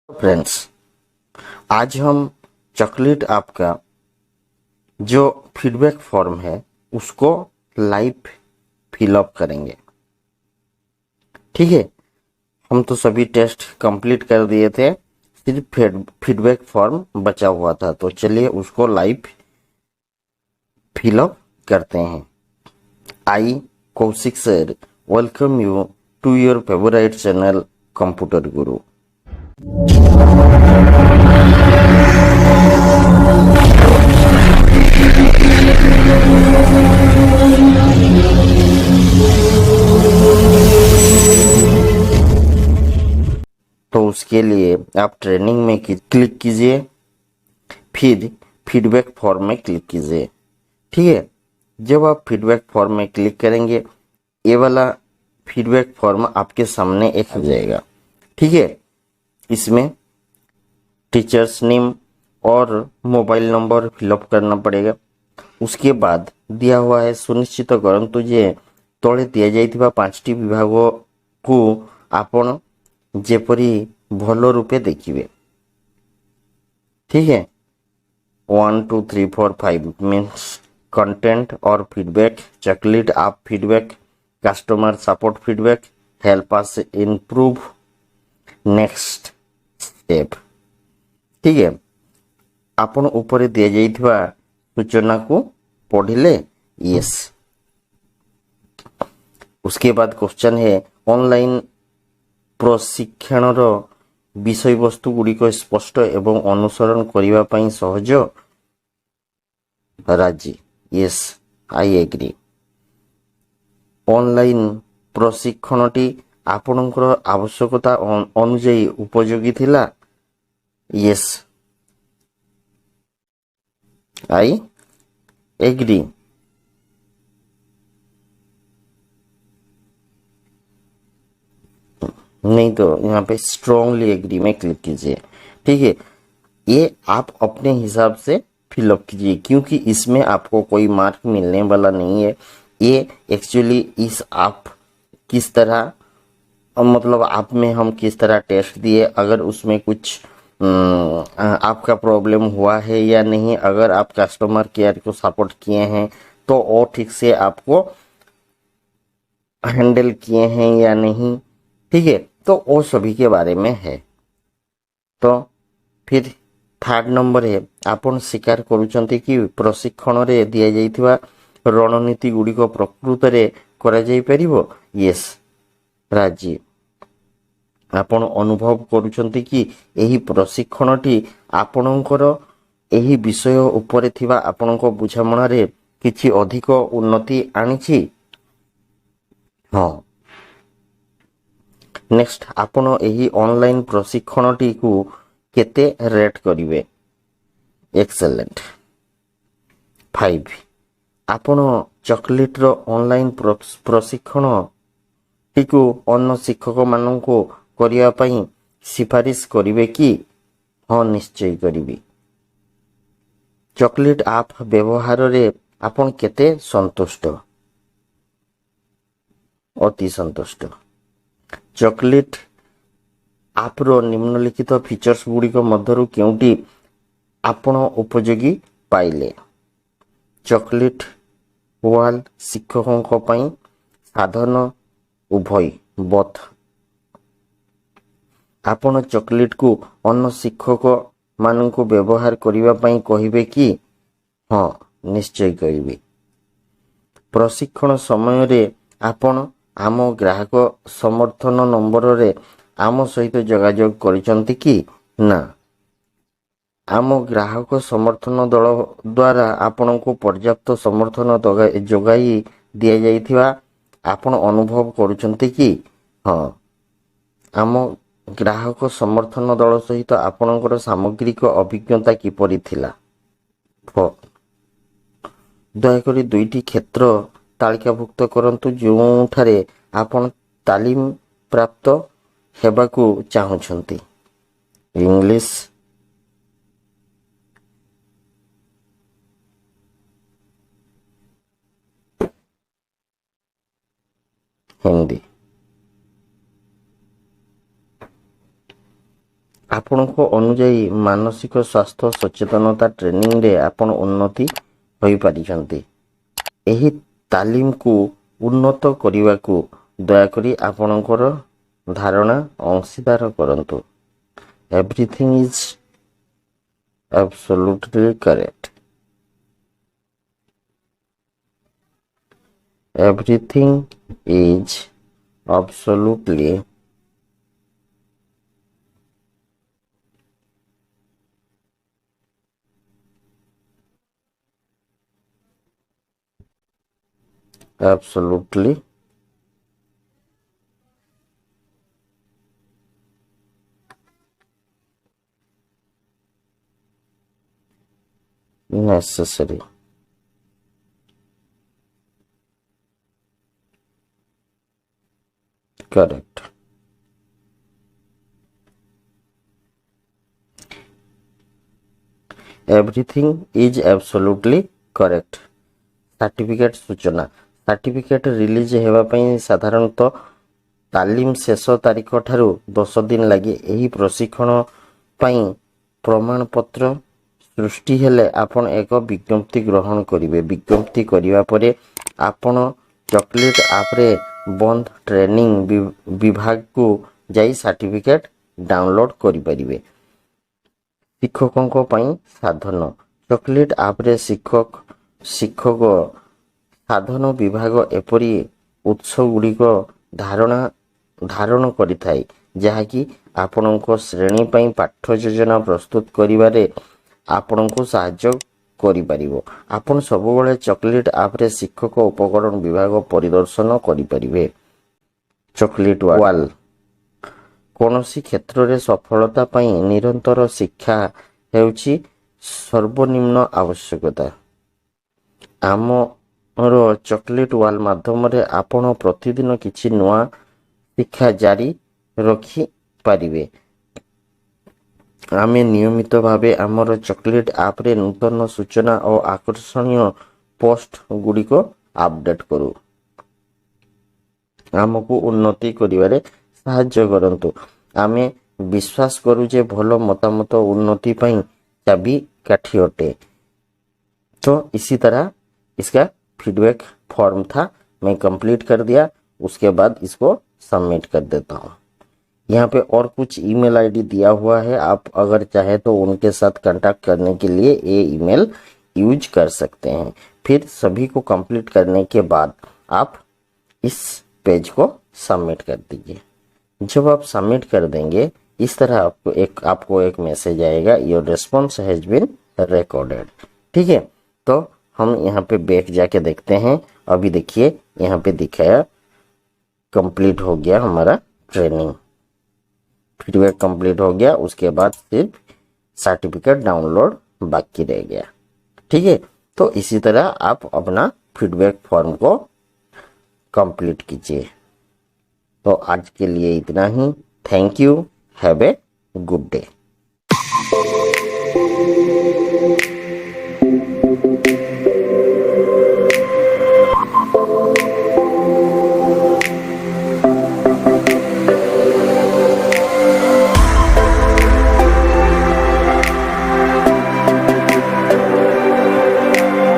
Friends, आज हम chocolate app का जो फीडबैक फॉर्म है उसको लाइव फिलअप करेंगे। ठीक है, हम तो सभी टेस्ट कंप्लीट कर दिए थे, सिर्फ फीडबैक फॉर्म बचा हुआ था। तो चलिए उसको लाइव फिलअप करते हैं। I Kaushik sir welcome you to your favourite channel computer Guru. तो उसके लिए आप ट्रेनिंग में क्लिक कीजिए, फिर फीडबैक फॉर्म में क्लिक कीजिए। ठीक है, जब आप फीडबैक फॉर्म में क्लिक करेंगे ये वाला फीडबैक फॉर्म आपके सामने एक हो जाएगा। ठीक है, इसमें टीचर्स नेम और मोबाइल नंबर फिलअप करना पड़ेगा। उसके बाद दिया हुआ है सुनिश्चित करंतु जे तले दिया जाइथिबा 5टी विभाग को आपण जेपरी भलो रूपे देखिए। ठीक है, 1 2 3 4 5 मीन्स कंटेंट और feedback, chocolate app feedback, customer support feedback, help us improve, next step. ठीक है, आपण ऊपर दिया जाइथिबा सूचना को पढ़िले यस। उसके बाद क्वेश्चन है ऑनलाइन प्रशिक्षणर विषय वस्तु गुड़िक स्पष्ट एवं अनुसरण करने पाई सहज राजी यस आई एग्री। ऑनलाइन प्रशिक्षणटी आपणकर आवश्यकता अनुଯାयी उपयोगी थिला यस आई एग्री। नहीं तो यहाँ पे स्ट्रांगली एग्री में क्लिक कीजिए। ठीक है, ये आप अपने हिसाब से फिलअप कीजिए क्योंकि इसमें आपको कोई मार्क मिलने वाला नहीं है। ये एक्चुअली इस आप किस तरह मतलब आप में हम किस तरह टेस्ट दिए, अगर उसमें कुछ आपका प्रॉब्लम हुआ है या नहीं, अगर आप कस्टमर केयर को सपोर्ट किए हैं तो वो ठीक से आपको हैंडल किए हैं या नहीं। ठीक है, तो वो सभी के बारे में है। तो फिर थर्ड नंबर है आपण स्वीकार करुचंती कि प्रशिक्षण रे दिया जाइथिबा रणनीति गुड़िक प्रकृत रे करा जाई परिबो यस राजी। आपण अनुभव करुचंती कि एही प्रशिक्षणटी आपणकर एही विषय उपरे थिबा आपणको बुझामणा रे किछि अधिक उन्नति आनिछि हाँ। नेक्स्ट आपण एही ऑनलाइन प्रशिक्षणटी को केते रेट करिवे एक्सेलेंट 5। आपण चॉकलेट रो ऑनलाइन प्रशिक्षण टीकू अन्य शिक्षक माननको करिया पई सिफारिश करिवे कि हाँ निश्चय करिवे। चॉकलेट ऐप व्यवहार रे आपण केते संतुष्ट अति संतुष्ट। चॉकलेट ऐप रो निम्नलिखित फीचर्स गुड़िक मध्यरु केउटी आपण उपयोगी पाइले चॉकलेट वाल शिक्षकों पई साधन उभय बथ। आपण चॉकलेट को अन्य शिक्षक माननको व्यवहार करिवा पई कहिबे कि हाँ निश्चय करिवे। प्रशिक्षण समय रे आपण आम ग्राहक समर्थन नंबर रे आम सहित जोगाजोग करिसंती कि ना। आम ग्राहक समर्थन दल द्वारा आपण को पर्याप्त समर्थन जोगाई दिया जाइथिबा आपण अनुभव करुचंती कि हाँ। आम ग्राहक समर्थन दल सहित आपणकर सामग्रिक अभिज्ञता किपरि थिला। दयाकरी दुईटी क्षेत्र तालिकाभुक्त करंतु जोठारे आपण तालीम प्राप्त हेबाकू चाहुछंती इंग्लिश हिंदी। आपण को अनुଯାयी मानसिक स्वास्थ्य सचेतनता ट्रेनिंग रे आपण उन्नति होई पारिछन्ते। एही तालीम को उन्नत करने को दयाकोरी आपणकर धारणा अंशीदार करंतु। Everything is absolutely correct. Everything is absolutely absolutely necessary। Correct. Everything is absolutely correct. Certificate सूचना सर्टिफिकेट रिलीज हेबा पई साधारणतः तालीम शेष तारीख ठारू 10 दिन लगे। एही प्रशिक्षण पई प्रमाण पत्र सृष्टि हेले आपण एक विज्ञप्ति ग्रहण करिवे। विज्ञप्ति करिवा परे आपण चॉकलेट ऐप रे बंद ट्रेनिंग विभाग को जाई सर्टिफिकेट डाउनलोड करि परिवे। शिक्षकों पई साधन चॉकलेट ऐप रे शिक्षक साधन विभाग एपरी उत्स गुड़िक धारण करिथाय जहाँकि आपणको श्रेणी पई पाठ्य योजना प्रस्तुत करिबारे आपणको सहाय्य करि परिबो। आपण सबुबले चॉकलेट ऐप रे शिक्षक उपकरण विभाग परिदर्शन करि परिबे। चॉकलेट वाल कोनोसी क्षेत्र रे सफलता पई निरंतर शिक्षा हेउची सर्वनिम्न आवश्यकता। आमर चॉकलेट वाल माध्यम रे आपण प्रतिदिन किछि नुआ शिक्षा जारी रखी पारिबे। आमे नियमित भावे आमर चॉकलेट ऐप रे नूतन सूचना और आकर्षणीय पोस्ट गुड़िक अपडेट करू। आमको उन्नति करिवारे साहाय्य करंतु। आमे विश्वास करू जे भलो मतामत उन्नति पई चाबी काठी अटे। तो इसी तरह इसका फीडबैक फॉर्म था, मैं कंप्लीट कर दिया। उसके बाद इसको सबमिट कर देता हूँ। यहाँ पे और कुछ ईमेल आईडी दिया हुआ है, आप अगर चाहे तो उनके साथ कांटेक्ट करने के लिए ये ईमेल यूज कर सकते हैं। फिर सभी को कंप्लीट करने के बाद आप इस पेज को सबमिट कर दीजिए। जब आप सबमिट कर देंगे इस तरह आपको एक मैसेज आएगा, your response has been recorded. ठीक है, तो हम यहाँ पे बैक जाके देखते हैं। अभी देखिए यहाँ पे दिखाया कंप्लीट हो गया हमारा ट्रेनिंग, फीडबैक कंप्लीट हो गया। उसके बाद सिर्फ सर्टिफिकेट डाउनलोड बाकी रह गया। ठीक है, तो इसी तरह आप अपना फीडबैक फॉर्म को कंप्लीट कीजिए। तो आज के लिए इतना ही। Thank you, have a good day.